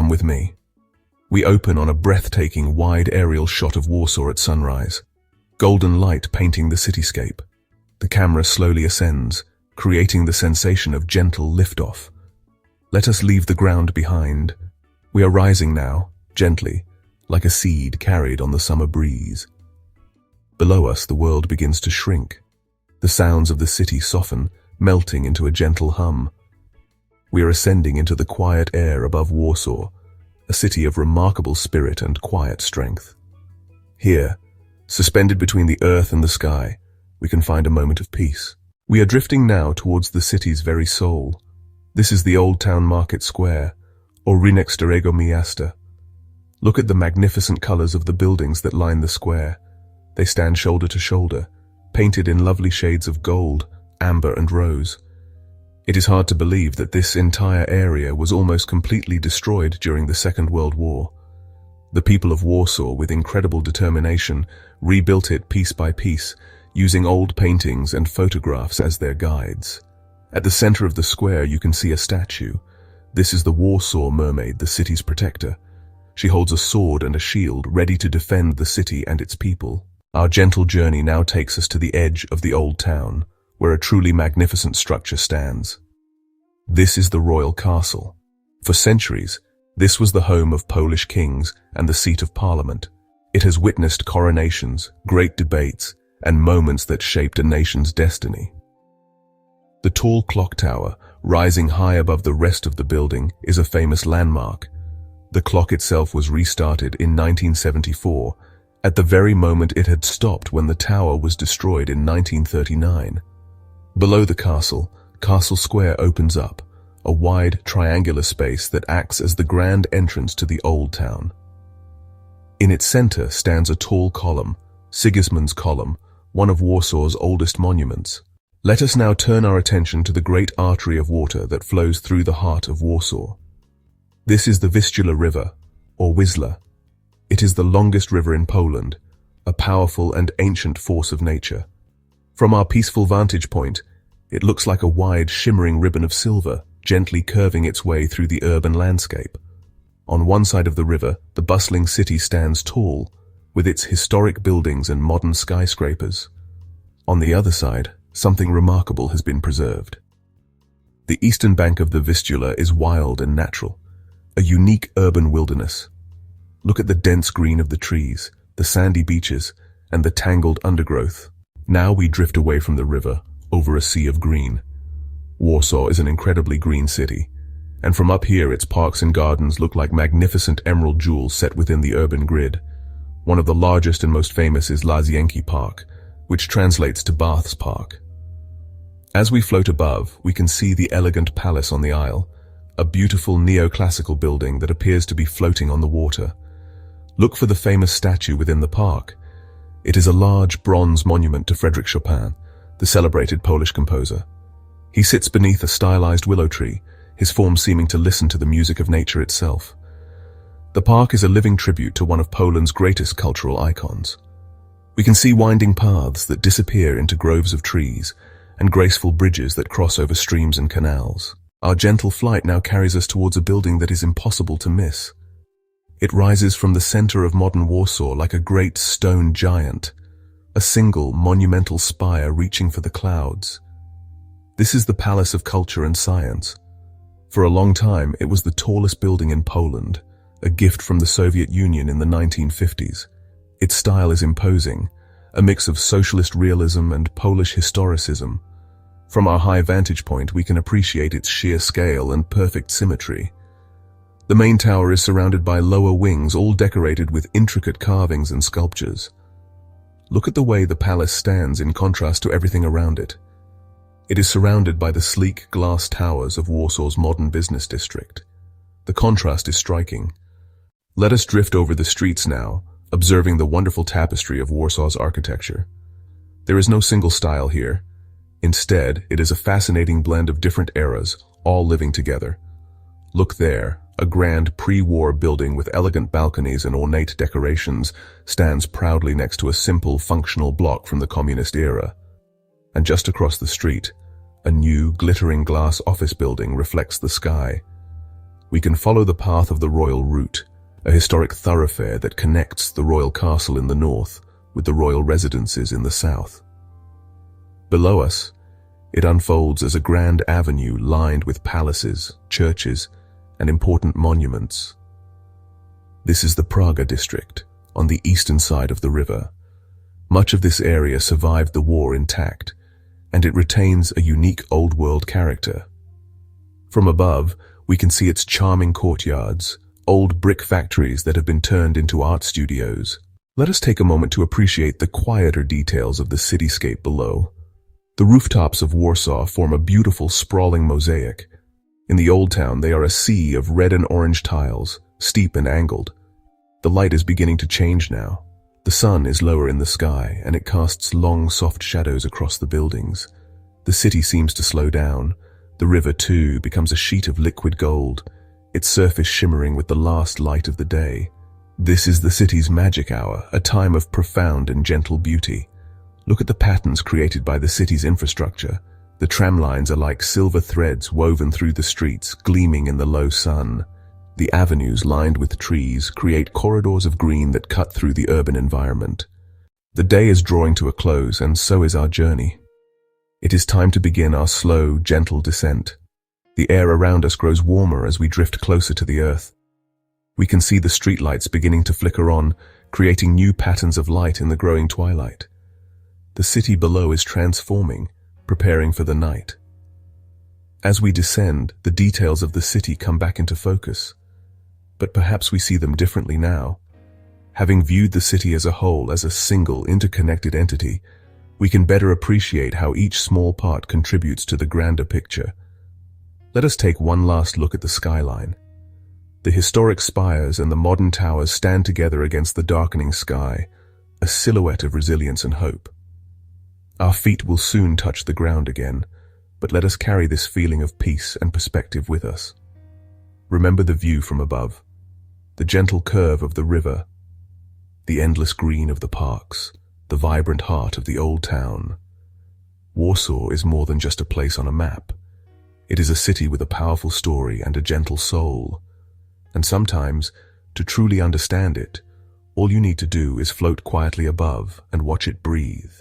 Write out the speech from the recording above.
Come with me. We open on a breathtaking wide aerial shot of Warsaw at sunrise. Golden light painting the cityscape. The camera slowly ascends, creating the sensation of gentle liftoff. Let us leave the ground behind. We are rising now, gently, like a seed carried on the summer breeze. Below us, the world begins to shrink. The sounds of the city soften, melting into a gentle hum. We are ascending into the quiet air above Warsaw, a city of remarkable spirit and quiet strength. Here, suspended between the earth and the sky, we can find a moment of peace. We are drifting now towards the city's very soul. This is the Old Town Market Square, or Rynek Starego Miasta. Look at the magnificent colors of the buildings that line the square. They stand shoulder to shoulder, painted in lovely shades of gold, amber and rose. It is hard to believe that this entire area was almost completely destroyed during the Second World War. The people of Warsaw, with incredible determination, rebuilt it piece by piece, using old paintings and photographs as their guides. At the center of the square, you can see a statue. This is the Warsaw Mermaid, the city's protector. She holds a sword and a shield, ready to defend the city and its people. Our gentle journey now takes us to the edge of the old town, where a truly magnificent structure stands. This is the royal castle. For centuries, this was the home of Polish kings and the seat of parliament. It has witnessed coronations, great debates, and moments that shaped a nation's destiny. The tall clock tower, rising high above the rest of the building, is a famous landmark. The clock itself was restarted in 1974, at the very moment it had stopped when the tower was destroyed in 1939. Below the castle, Castle Square opens up, a wide triangular space that acts as the grand entrance to the old town. In its center stands a tall column, Sigismund's Column, one of Warsaw's oldest monuments. Let us now turn our attention to the great artery of water that flows through the heart of Warsaw. This is the Vistula River, or Wisla. It is the longest river in Poland, a powerful and ancient force of nature. From our peaceful vantage point, it looks like a wide, shimmering ribbon of silver, gently curving its way through the urban landscape. On one side of the river, the bustling city stands tall, with its historic buildings and modern skyscrapers. On the other side, something remarkable has been preserved. The eastern bank of the Vistula is wild and natural, a unique urban wilderness. Look at the dense green of the trees, the sandy beaches, and the tangled undergrowth. Now we drift away from the river, over a sea of green. Warsaw is an incredibly green city, and from up here its parks and gardens look like magnificent emerald jewels set within the urban grid. One of the largest and most famous is Łazienki Park, which translates to Baths Park. As we float above, we can see the elegant palace on the Isle, a beautiful neoclassical building that appears to be floating on the water. Look for the famous statue within the park. It is a large bronze monument to Frédéric Chopin, the celebrated Polish composer. He sits beneath a stylized willow tree, his form seeming to listen to the music of nature itself. The park is a living tribute to one of Poland's greatest cultural icons. We can see winding paths that disappear into groves of trees and graceful bridges that cross over streams and canals. Our gentle flight now carries us towards a building that is impossible to miss. It rises from the center of modern Warsaw like a great stone giant, a single monumental spire reaching for the clouds. This is the Palace of Culture and Science. For a long time, it was the tallest building in Poland, a gift from the Soviet Union in the 1950s. Its style is imposing, a mix of socialist realism and Polish historicism. From our high vantage point, we can appreciate its sheer scale and perfect symmetry. The main tower is surrounded by lower wings, all decorated with intricate carvings and sculptures. Look at the way the palace stands in contrast to everything around it. It is surrounded by the sleek glass towers of Warsaw's modern business district. The contrast is striking. Let us drift over the streets now, observing the wonderful tapestry of Warsaw's architecture. There is no single style here. Instead, it is a fascinating blend of different eras, all living together. Look there, a grand pre-war building with elegant balconies and ornate decorations stands proudly next to a simple, functional block from the communist era. And just across the street, a new, glittering glass office building reflects the sky. We can follow the path of the royal route, a historic thoroughfare that connects the royal castle in the north with the royal residences in the south. Below us, it unfolds as a grand avenue lined with palaces, churches, and important monuments. This is the Praga district, on the eastern side of the river. Much of this area survived the war intact, and it retains a unique old-world character. From above, we can see its charming courtyards, old brick factories that have been turned into art studios. Let us take a moment to appreciate the quieter details of the cityscape below. The rooftops of Warsaw form a beautiful, sprawling mosaic. In the old town, they are a sea of red and orange tiles, steep and angled. The light is beginning to change now. The sun is lower in the sky, and it casts long, soft shadows across the buildings. The city seems to slow down. The river, too, becomes a sheet of liquid gold, its surface shimmering with the last light of the day. This is the city's magic hour, a time of profound and gentle beauty. Look at the patterns created by the city's infrastructure. The tram lines are like silver threads woven through the streets, gleaming in the low sun. The avenues lined with trees create corridors of green that cut through the urban environment. The day is drawing to a close, and so is our journey. It is time to begin our slow, gentle descent. The air around us grows warmer as we drift closer to the earth. We can see the streetlights beginning to flicker on, creating new patterns of light in the growing twilight. The city below is transforming, preparing for the night. As we descend, the details of the city come back into focus. But perhaps we see them differently now. Having viewed the city as a whole, as a single, interconnected entity, we can better appreciate how each small part contributes to the grander picture. Let us take one last look at the skyline. The historic spires and the modern towers stand together against the darkening sky, a silhouette of resilience and hope. Our feet will soon touch the ground again, but let us carry this feeling of peace and perspective with us. Remember the view from above, the gentle curve of the river, the endless green of the parks, the vibrant heart of the old town. Warsaw is more than just a place on a map. It is a city with a powerful story and a gentle soul. And sometimes, to truly understand it, all you need to do is float quietly above and watch it breathe.